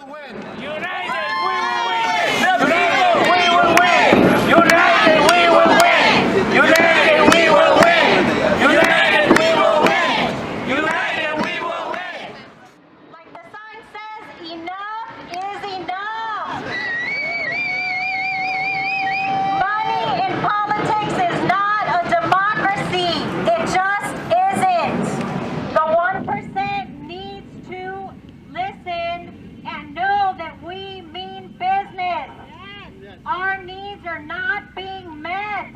will win. United, we will win. The people, we will win. United, we will win. United, we will win. United, we will win. United, we will win. Like the sign says, enough is enough. Money in politics is not a democracy. It just isn't. The 1% needs to listen and know that we mean business. Our needs are not being met.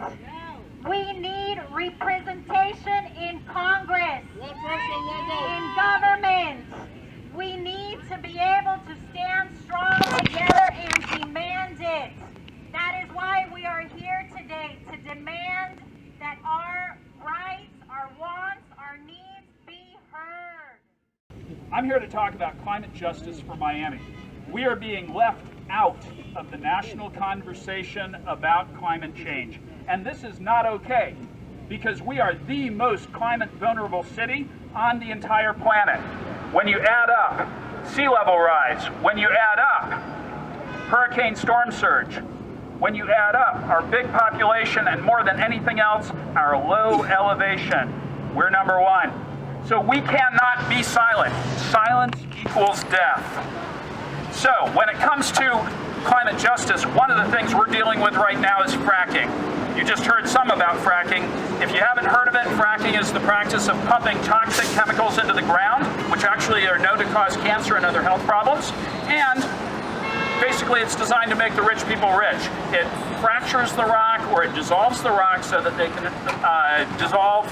We need representation in Congress, in government. We need to be able to stand strong together and demand it. That is why we are here today, to demand that our rights, our wants, our needs be heard. I'm here to talk about climate justice for Miami. We are being left out of the national conversation about climate change. And this is not okay, because we are the most climate vulnerable city on the entire planet. When you add up sea level rise, when you add up hurricane storm surge, when you add up our big population and more than anything else, our low elevation, we're number one. So we cannot be silent. Silence equals death. So when it comes to climate justice, one of the things we're dealing with right now is fracking. You just heard some about fracking. If you haven't heard of it, fracking is the practice of pumping toxic chemicals into the ground, which actually are known to cause cancer and other health problems. And basically it's designed to make the rich people rich. It fractures the rock, or it dissolves the rock so that they can dissolve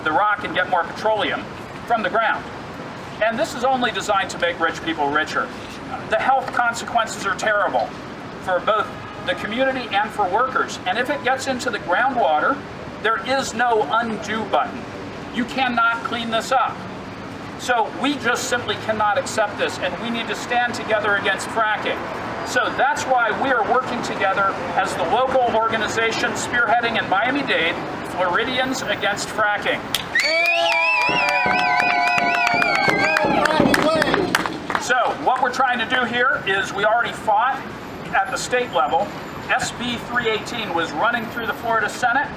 the rock and get more petroleum from the ground. And this is only designed to make rich people richer. The health consequences are terrible for both the community and for workers. And if it gets into the groundwater, there is no undo button. You cannot clean this up. So we just simply cannot accept this, and we need to stand together against fracking. So that's why we are working together as the local organization spearheading in Miami-Dade, Floridians Against Fracking. So what we're trying to do here is, we already fought at the state level. SB 318 was running through the Florida Senate.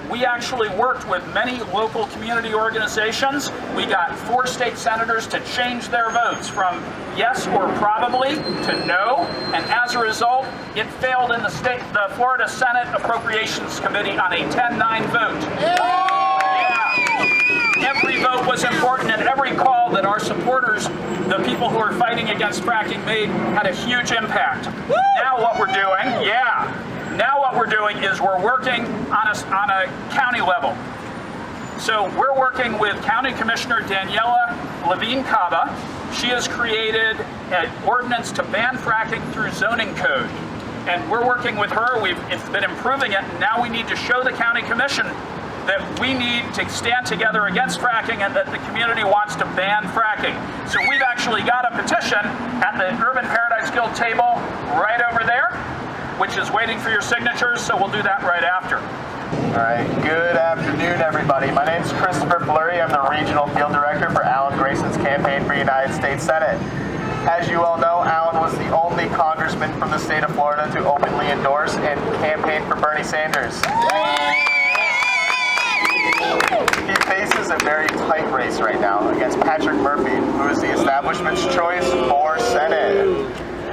We actually worked with many local community organizations. We got 4 state senators to change their votes from yes or probably to no, and as a result, it failed in the Florida Senate Appropriations Committee on a 10-9 vote. Yeah. Every vote was important, and every call that our supporters, the people who are fighting against fracking, made had a huge impact. Now what we're doing is we're working on a county level. So we're working with County Commissioner Daniela Levine Cava. She has created an ordinance to ban fracking through zoning code. And we're working with her. We've been improving it, and now we need to show the county commission that we need to stand together against fracking, and that the community wants to ban fracking. So we've actually got a petition at the Urban Paradise Guild table right over there, which is waiting for your signatures, so we'll do that right after. All right, good afternoon, everybody. My name is Christopher Fleury. I'm the Regional Field Director for Alan Grayson's campaign for United States Senate. As you all know, Alan was the only congressman from the state of Florida to openly endorse and campaign for Bernie Sanders. He faces a very tight race right now against Patrick Murphy, who is the establishment's choice for Senate.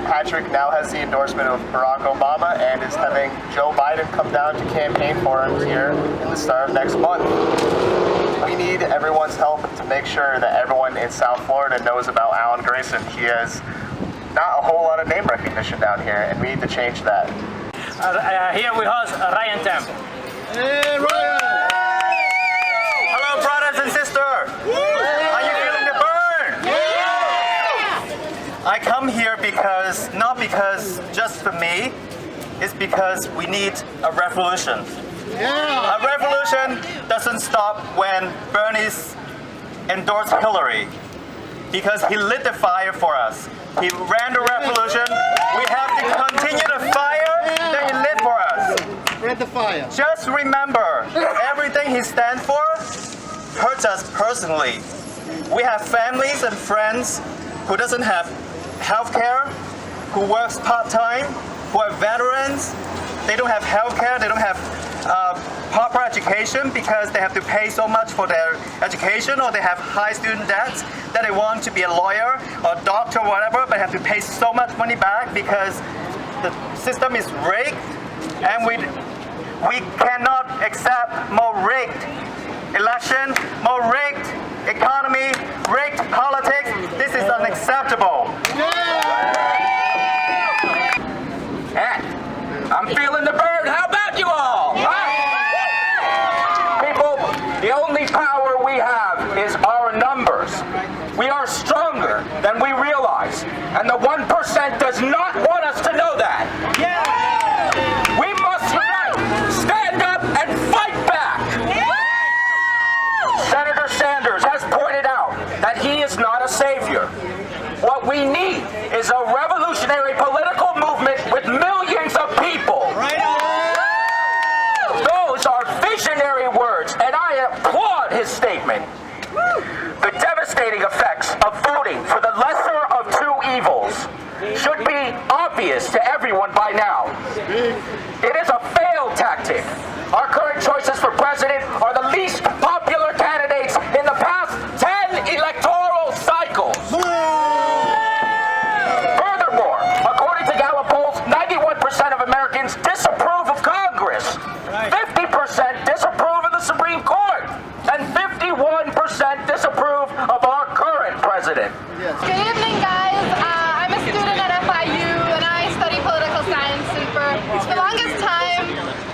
Patrick now has the endorsement of Barack Obama and is having Joe Biden come down to campaign for him here in the start of next month. We need everyone's help to make sure that everyone in South Florida knows about Alan Grayson. He has not a whole lot of name recognition down here, and we need to change that. Here we host Ryan Temp. Hey, Ryan! Hello, brothers and sisters. Are you feeling the burn? Yeah! I come here not because just for me, it's because we need a revolution. Yeah! A revolution doesn't stop when Bernie's endorsed Hillary, because he lit the fire for us. He ran the revolution. We have to continue the fire that he lit for us. Spread the fire. Just remember, everything he stands for hurts us personally. We have families and friends who doesn't have health care, who works part-time, who are veterans. They don't have health care, they don't have proper education because they have to pay so much for their education, or they have high student debts that they want to be a lawyer or a doctor or whatever, but have to pay so much money back because the system is rigged, and we cannot accept more rigged election, more rigged economy, rigged politics. This is unacceptable. I'm feeling the burn. How about you all? People, the only power we have is our numbers. We are stronger than we realize. And the 1% does not want us to know that. We must unite, stand up, and fight back. Senator Sanders has pointed out that he is not a savior. What we need is a revolutionary political movement with millions of people. Those are visionary words, and I applaud his statement. The devastating effects of voting for the lesser of two evils should be obvious to everyone by now. It is a failed tactic. Our current choices for president are the least popular candidates in the past 10 electoral cycles. Furthermore, according to Gallup polls, 91% of Americans disapprove of Congress, 50% disapprove of the Supreme Court, and 51% disapprove of our current president. Good evening, guys. I'm a student at FIU, and I study political science. And for the longest time,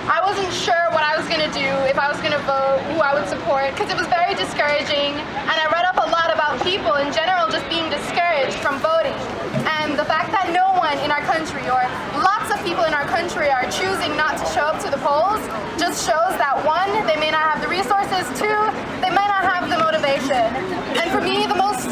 I wasn't sure what I was going to do, if I was going to vote, who I would support, because it was very discouraging. And I read up a lot about people in general just being discouraged from voting. And the fact that no one in our country, or lots of people in our country, are choosing not to show up to the polls just shows that, one, they may not have the resources, two, they might not have the motivation. And for me, the most,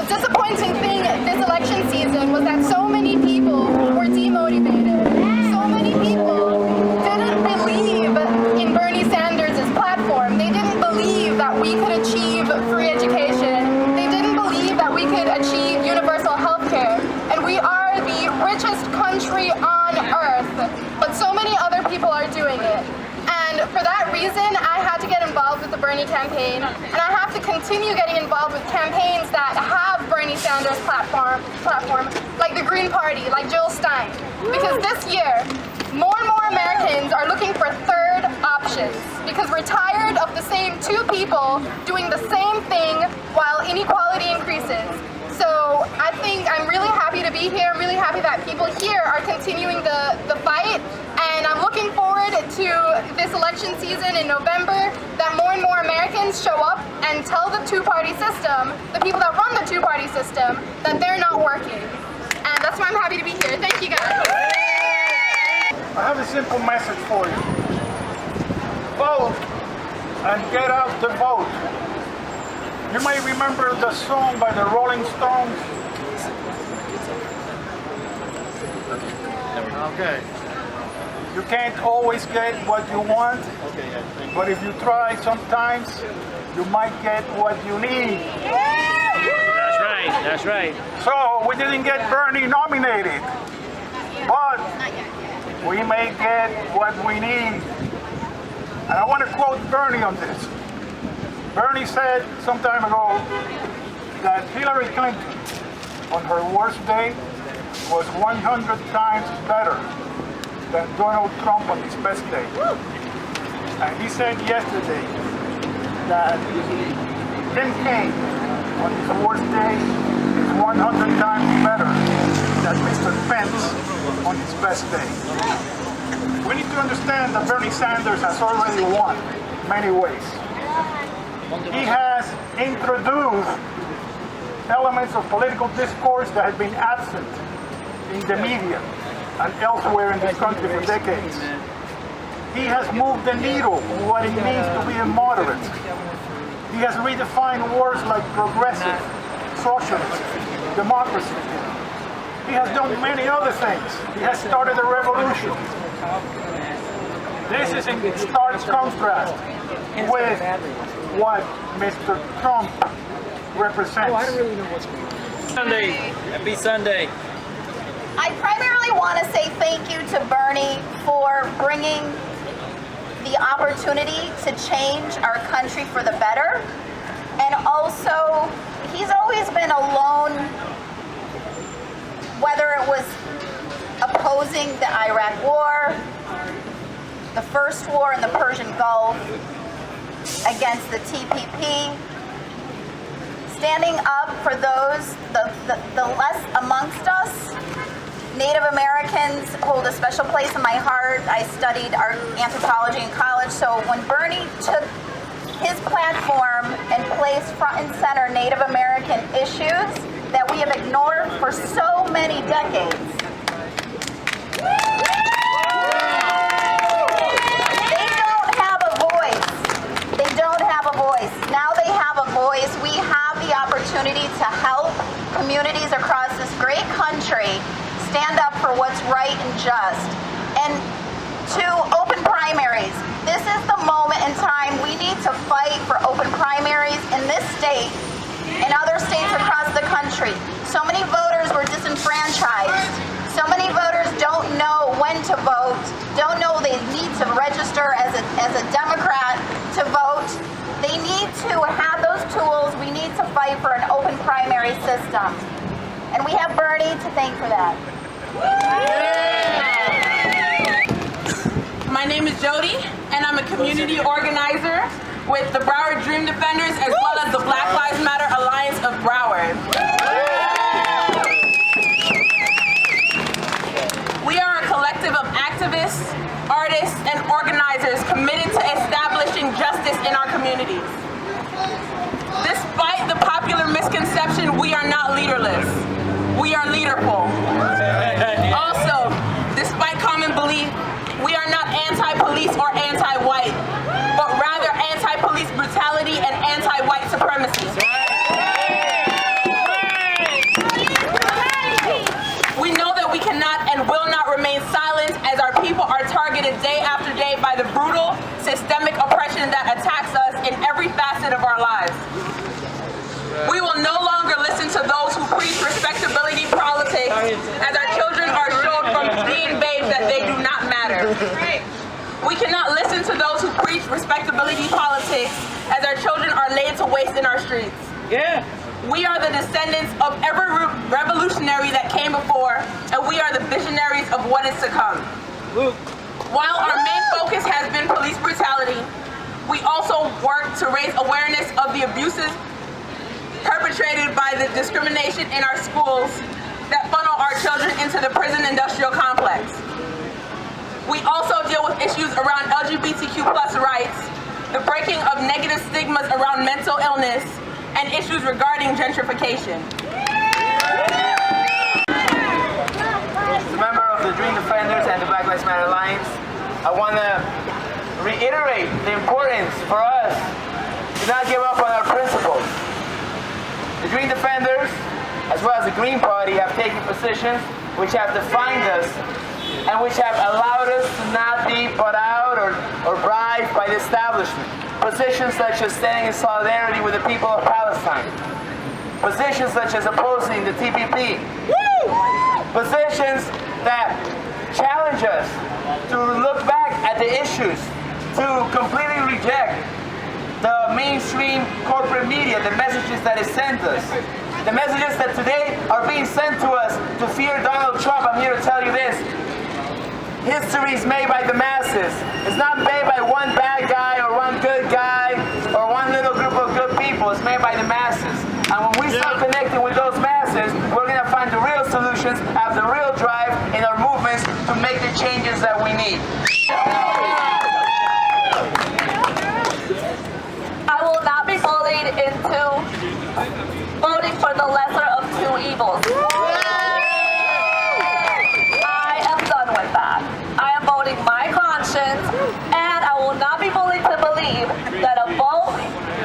disappointing thing this election season was that so many people were demotivated. So many people didn't believe in Bernie Sanders' platform. They didn't believe that we could achieve free education. They didn't believe that we could achieve universal health care. And we are the richest country on earth, but so many other people are doing it. And for that reason, I had to get involved with the Bernie campaign, and I have to continue getting involved with campaigns that have Bernie Sanders' platform, like the Green Party, like Jill Stein. Because this year, more and more Americans are looking for third options, because we're tired of the same two people doing the same thing while inequality increases. So I think I'm really happy to be here. I'm really happy that people here are continuing the fight. And I'm looking forward to this election season in November, that more and more Americans show up and tell the two-party system, the people that run the two-party system, that they're not working. And that's why I'm happy to be here. Thank you, guys. I have a simple message for you. Vote and get out to vote. You may remember the song by the Rolling Stones. Okay. You can't always get what you want, but if you try sometimes, you might get what you need. That's right, that's right. So we didn't get Bernie nominated, but we may get what we need. And I want to quote Bernie on this. Bernie said some time ago that Hillary Clinton, on her worst day, was 100 times better than Donald Trump on his best day. And he said yesterday that Tim Kaine, on his worst day, is 100 times better than Mr. Pence on his best day. We need to understand that Bernie Sanders has already won many ways. He has introduced elements of political discourse that have been absent in the media and elsewhere in this country for decades. He has moved the needle on what it means to be a moderate. He has redefined words like progressive, socialist, democracy. He has done many other things. He has started a revolution. This is in stark contrast with what Mr. Trump represents. Sunday. Happy Sunday. I primarily want to say thank you to Bernie for bringing the opportunity to change our country for the better. And also, he's always been alone, whether it was opposing the Iraq War, the first war in the Persian Gulf, against the TPP, standing up for those, the less amongst us. Native Americans hold a special place in my heart. I studied anthropology in college, so when Bernie took his platform and placed front and center Native American issues that we have ignored for so many decades. They don't have a voice. They don't have a voice. Now they have a voice. We have the opportunity to help communities across this great country stand up for what's right and just. And to open primaries. This is the moment in time we need to fight for open primaries in this state and other states across the country. So many voters were disenfranchised. So many voters don't know when to vote, don't know they need to register as a Democrat to vote. They need to have those tools. We need to fight for an open primary system. And we have Bernie to thank for that. My name is Jody, and I'm a community organizer with the Broward Dream Defenders as well as the Black Lives Matter Alliance of Broward. We are a collective of activists, artists, and organizers committed to establishing justice in our communities. Despite the popular misconception, we are not leaderless. We are leaderful. Also, despite common belief, we are not anti-police or anti-white, but rather anti-police brutality and anti-white supremacy. We know that we cannot and will not remain silent as our people are targeted day after day by the brutal, systemic oppression that attacks us in every facet of our lives. We will no longer listen to those who preach respectability politics as our children are shown from being babes that they do not matter. We cannot listen to those who preach respectability politics as our children are laid to waste in our streets. We are the descendants of every revolutionary that came before, and we are the visionaries of what is to come. While our main focus has been police brutality, we also work to raise awareness of the abuses perpetrated by the discrimination in our schools that funnel our children into the prison industrial complex. We also deal with issues around LGBTQ+ rights, the breaking of negative stigmas around mental illness, and issues regarding gentrification. As a member of the Dream Defenders and the Black Lives Matter Alliance, I want to reiterate the importance for us to not give up on our principles. The Dream Defenders, as well as the Green Party, have taken positions which have defined us and which have allowed us to not be bought out or bribed by the establishment. Positions such as standing in solidarity with the people of Palestine. Positions such as opposing the TPP. Positions that challenge us to look back at the issues, to completely reject the mainstream corporate media, the messages that it sent us. The messages that today are being sent to us to fear Donald Trump. I'm here to tell you this. History is made by the masses. It's not made by one bad guy or one good guy or one little group of good people. It's made by the masses. And when we start connecting with those masses, we're going to find the real solutions, have the real drive in our movements to make the changes that we need. I will not be bullied into voting for the lesser of two evils. I am done with that. I am voting my conscience, and I will not be bullied to believe that a vote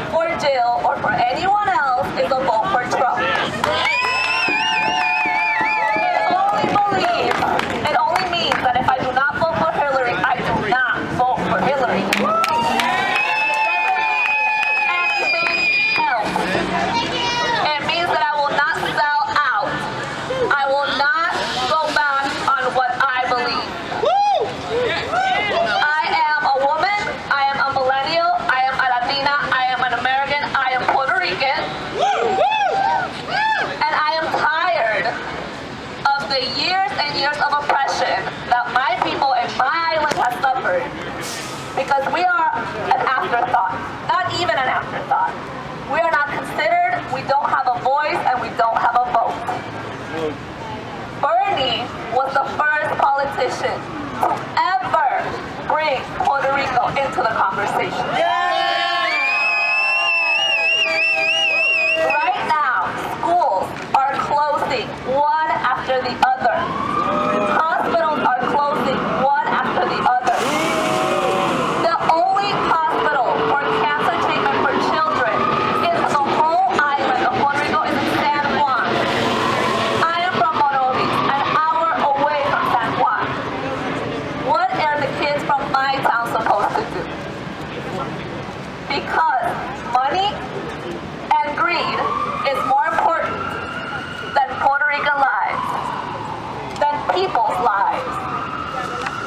for Jill or for anyone else is a vote for Trump. It only means that if I do not vote for Hillary, I do not vote for Hillary. It means that I will not sell out. I will not go back the years and years of oppression that my people and my island has suffered. Because we are an afterthought, not even an afterthought. We are not considered, we don't have a voice, and we don't have a vote. Bernie was the first politician to ever bring Puerto Rico into the conversation. Right now, schools are closing one after the other. Hospitals are closing one after the other. The only hospital for cancer treatment for children in the whole island of Puerto Rico is in San Juan. I am from Morovis, an hour away from San Juan. What are the kids from my town supposed to do? Because money and greed is more important than Puerto Rican lives, than people's lives.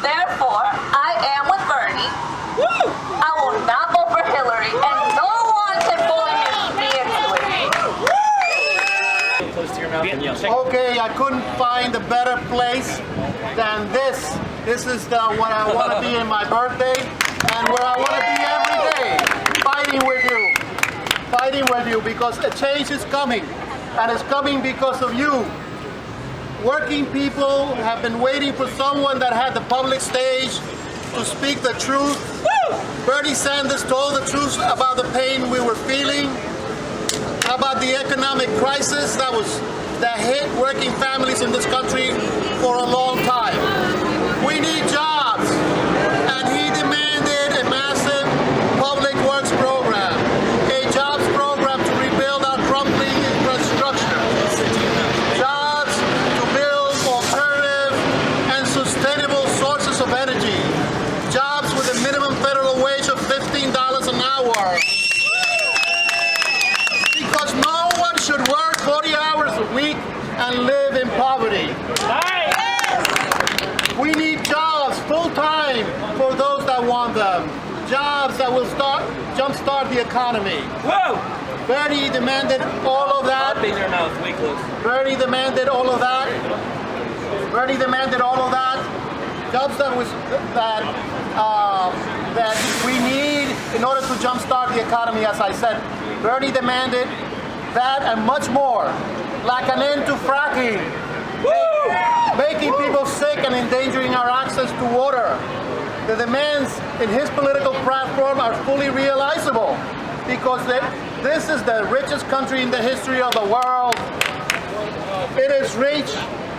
Therefore, I am with Bernie. I will not vote for Hillary, and no one can bully me into it. Close to your mouth and yell. Okay, I couldn't find a better place than this. This is what I want to be in my birthday and where I want to be every day, fighting with you. Fighting with you because a change is coming, and it's coming because of you. Working people have been waiting for someone that had the public stage to speak the truth. Bernie Sanders told the truth about the pain we were feeling, about the economic crisis that hit working families in this country for a long time. We need jobs, and he demanded a massive public works program, a jobs program to rebuild our crumbling infrastructure, jobs to build alternative and sustainable sources of energy, jobs with a minimum federal wage of $15 an hour. Because no one should work 40 hours a week and live in poverty. We need jobs full-time for those that want them. Jobs that will jumpstart the economy. Whoa! Bernie demanded all of that. Open your mouth, way close. Bernie demanded all of that. Bernie demanded all of that. Jobs that we need in order to jumpstart the economy, as I said. Bernie demanded that and much more, like an end to fracking, making people sick and endangering our access to water. The demands in his political platform are fully realizable because this is the richest country in the history of the world. It is rich.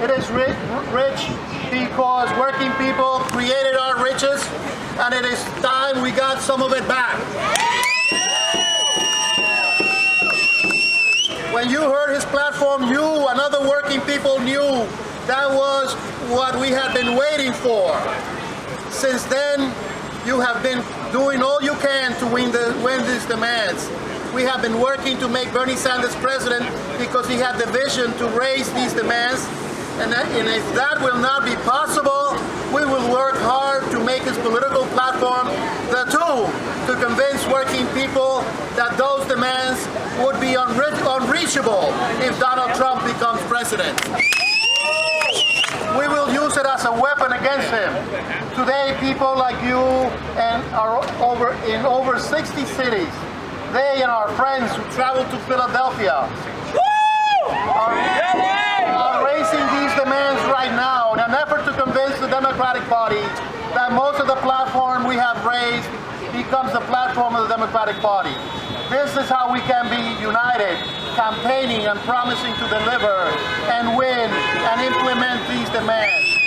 It is rich because working people created our riches, and it is time we got some of it back. When you heard his platform, you and other working people knew that was what we had been waiting for. Since then, you have been doing all you can to win these demands. We have been working to make Bernie Sanders president because he had the vision to raise these demands. And if that will not be possible, we will work hard to make his political platform the tool to convince working people that those demands would be unreachable if Donald Trump becomes president. We will use it as a weapon against him. Today, people like you and are in over 60 cities. They and our friends who travel to Philadelphia are raising these demands right now in an effort to convince the Democratic Party that most of the platform we have raised becomes the platform of the Democratic Party. This is how we can be united, campaigning and promising to deliver and win and implement these demands.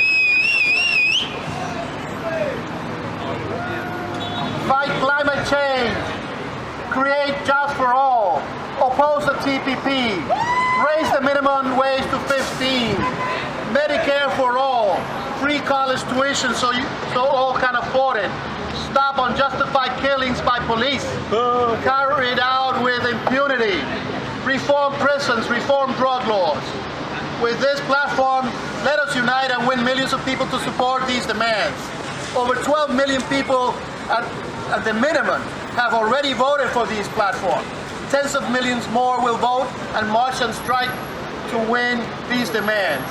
Fight climate change, create jobs for all, oppose the TPP, raise the minimum wage to 15, Medicare for all, free college tuition so all can afford it, stop unjustified killings by police, carried out with impunity, reform prisons, reform drug laws. With this platform, let us unite and win millions of people to support these demands. Over 12 million people at the minimum have already voted for these platforms. Tens of millions more will vote and march and strike to win these demands.